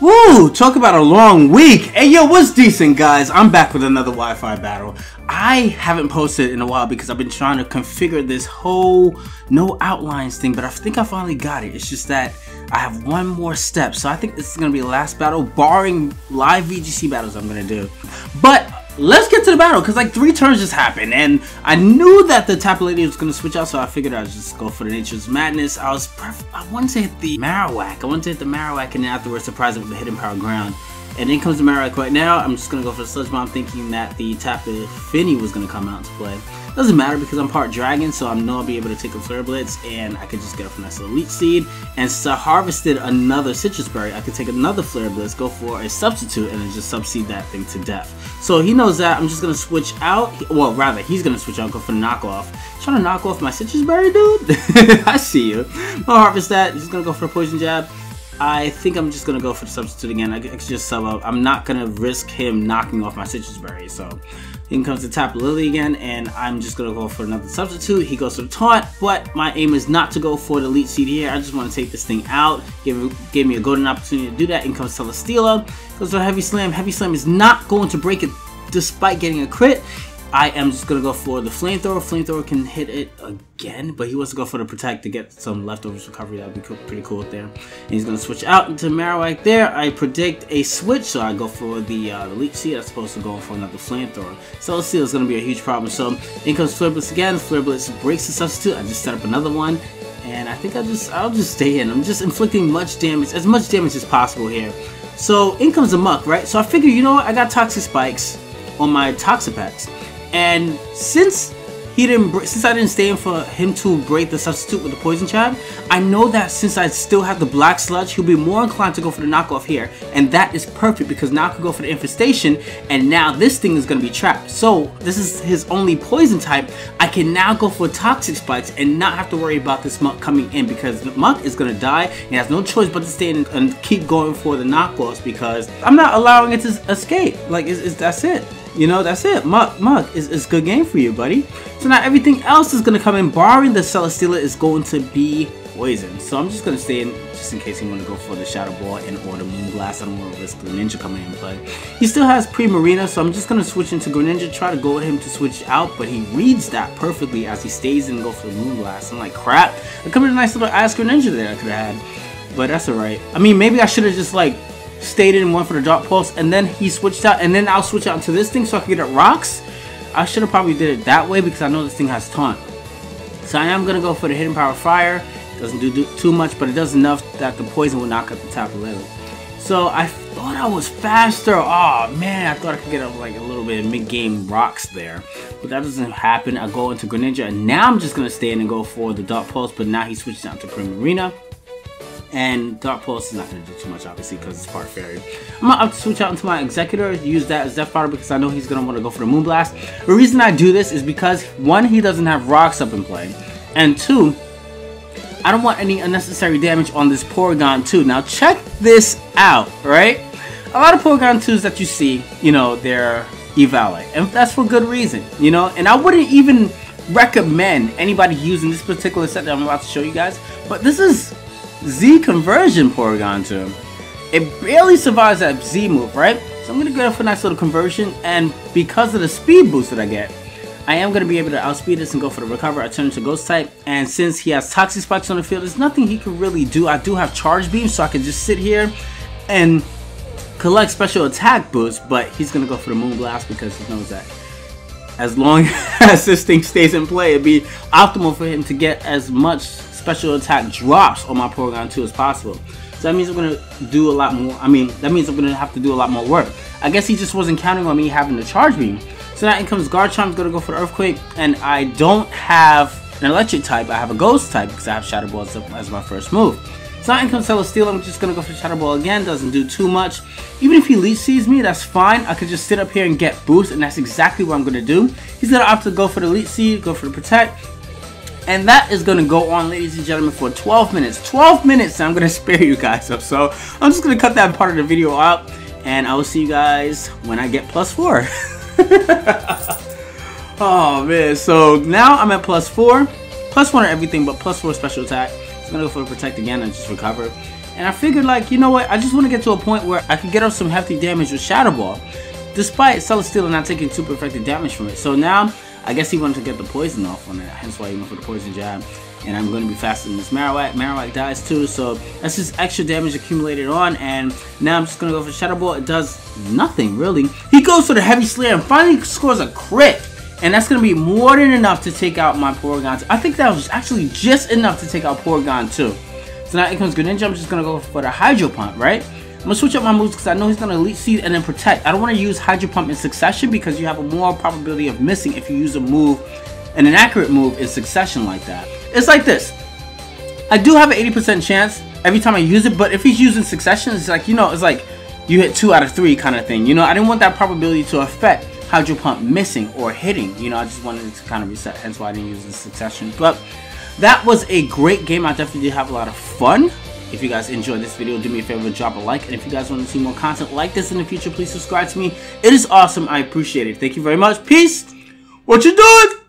Woo! Talk about a long week. Hey, yo, what's decent, guys? I'm back with another Wi-Fi battle. I haven't posted in a while because I've been trying to configure this whole no outlines thing, but I think I finally got it. It's just that I have one more step, so I think this is going to be the last battle, barring live VGC battles I'm going to do. But let's get to the battle, because like 3 turns just happened, and I knew that the Tapu Lele was going to switch out, so I figured I'd just go for the Nature's Madness. I wanted to hit the Marowak. And then afterwards surprise it with the Hidden Power Ground. And then comes the Marowak right now. I'm just going to go for the Sludge Bomb, thinking that the Tapu Fini was going to come out to play. Doesn't matter because I'm part Dragon, so I know I'll be able to take a Flare Blitz, and I could just get a nice little Leech Seed. And since I harvested another Sitrus Berry, I could take another Flare Blitz, go for a Substitute, and then just Subseed that thing to death. So he knows that. I'm just going to switch out. Well, rather, he's going to switch out, go for the Knockoff. Trying to knock off my Sitrus Berry, dude? I see you. I'll harvest that. He's going to go for a Poison Jab. I think I'm just going to go for the Substitute again. I could just sub up. I'm not going to risk him knocking off my Sitrus Berry. So in comes the Tapu Lele again, and I'm just going to go for another Substitute. He goes for the Taunt, but my aim is not to go for the Leech Seed here. I just want to take this thing out. Gave me a golden opportunity to do that. In comes Celesteela. Goes for Heavy Slam. Heavy Slam is not going to break it despite getting a crit. I am just going to go for the Flamethrower. Flamethrower can hit it again, but he wants to go for the Protect to get some Leftovers recovery. That would be pretty cool there. And he's going to switch out into Marowak there. I predict a switch, so I go for the Leech Seed. That's supposed to go for another Flamethrower. Celesteela is going to be a huge problem. So in comes Flare Blitz again. Flare Blitz breaks the Substitute. I just set up another one, and I think I'll just stay in. I'm just inflicting as much damage as possible here. So in comes the Muck, right? So I figure, you know what? I got Toxic Spikes on my Toxapex. And since I didn't stay in for him to break the Substitute with the Poison Jab, I know that since I still have the Black Sludge, he'll be more inclined to go for the knockoff here. And that is perfect because now I can go for the Infestation, and now this thing is going to be trapped. So this is his only Poison type. I can now go for Toxic Spikes and not have to worry about this Muck coming in, because the Muck is going to die. He has no choice but to stay in and keep going for the knockoffs because I'm not allowing it to escape. Like, that's it. You know, that's it. Muck is good game for you, buddy. So now everything else is going to come in, barring the Celesteela is going to be poison. So I'm just going to stay in just in case you want to go for the Shadow Ball and or the Moonblast. I don't want to risk the Greninja coming in play. He still has Pre-Marina, so I'm just going to switch into Greninja, try to go with him to switch out, but he reads that perfectly as he stays in and go for the Moonblast. I'm like, crap. I could have a nice little Ass Greninja there I could have had, but that's alright. I mean, maybe I should have just like stayed in one for the Dark Pulse, and then he switched out, and then I'll switch out into this thing so I can get at rocks. I should have probably did it that way because I know this thing has Taunt. So I am going to go for the Hidden Power Fire. Doesn't do too much, but it does enough that the poison will knock out the Tapu Lele. So I thought I was faster. Oh man, I thought I could get up like a little bit of mid-game rocks there, but that doesn't happen. I go into Greninja, and now I'm just going to stay in and go for the Dark Pulse, but now he switches out to Primarina. And Dark Pulse is not going to do too much, obviously, because it's part Fairy. I'm going to switch out into my Exeggutor, use that as Death Fodder because I know he's going to want to go for the Moonblast. The reason I do this is because, 1, he doesn't have rocks up in play, and 2, I don't want any unnecessary damage on this Porygon2. Now, check this out, right? A lot of Porygon2s that you see, you know, they're Evoilite, and that's for good reason, you know? And I wouldn't even recommend anybody using this particular set that I'm about to show you guys, but this is Z conversion Porygon2. It barely survives that Z move, right? So I'm going to go for a nice little conversion, and because of the speed boost that I get, I am going to be able to outspeed this and go for the recover. I turn into Ghost type, and since he has Toxic Spikes on the field, there's nothing he can really do. I do have Charge Beam, so I can just sit here and collect special attack boosts, but he's going to go for the Moonblast because he knows that as long as this thing stays in play, it'd be optimal for him to get as much special attack drops on my Porygon2 as possible. So that means I'm going to do a lot more. I mean, that means I'm going to have to do a lot more work. I guess he just wasn't counting on me having the Charge Beam. So now in comes Garchomp's going to go for the Earthquake, and I don't have an Electric type. I have a Ghost type because I have Shadow Ball as my first move. So now in comes Celesteela. I'm just going to go for Shadow Ball again. Doesn't do too much. Even if he Leech Seeds me, that's fine. I could just sit up here and get boost, and that's exactly what I'm going to do. He's going to opt to go for the Leech Seed, go for the Protect. And that is going to go on, ladies and gentlemen, for 12 minutes. 12 minutes, and I'm going to spare you guys up. So I'm just going to cut that part of the video out, and I will see you guys when I get +4. Oh, man. So now I'm at +4. +1 on everything, but +4 special attack. So I'm going to go for the Protect again and just recover. And I figured, like, you know what, I just want to get to a point where I can get off some hefty damage with Shadow Ball, despite Celesteela not taking super effective damage from it. So now, I guess he wanted to get the poison off on it, hence why he went for the poison jab. And I'm going to be faster than this Marowak. Marowak dies too, so that's just extra damage accumulated on. And now I'm just going to go for Shadow Ball. It does nothing, really. He goes for the Heavy Slayer and finally scores a crit. And that's going to be more than enough to take out my Porygon2. I think that was actually just enough to take out Porygon2. So now it comes Greninja. I'm just going to go for the Hydro Pump, right? I'm going to switch up my moves because I know he's going to Elite Seed and then Protect. I don't want to use Hydro Pump in succession because you have a more probability of missing if you use a move, and an accurate move in succession like that. It's like this. I do have an 80% chance every time I use it, but if he's using succession, it's like, you know, it's like you hit 2 out of 3 kind of thing. You know, I didn't want that probability to affect Hydro Pump missing or hitting. You know, I just wanted it to kind of reset, hence why I didn't use the succession. But that was a great game. I definitely did have a lot of fun. If you guys enjoyed this video, do me a favor, drop a like. And if you guys want to see more content like this in the future, please subscribe to me. It is awesome. I appreciate it. Thank you very much. Peace. What you doing?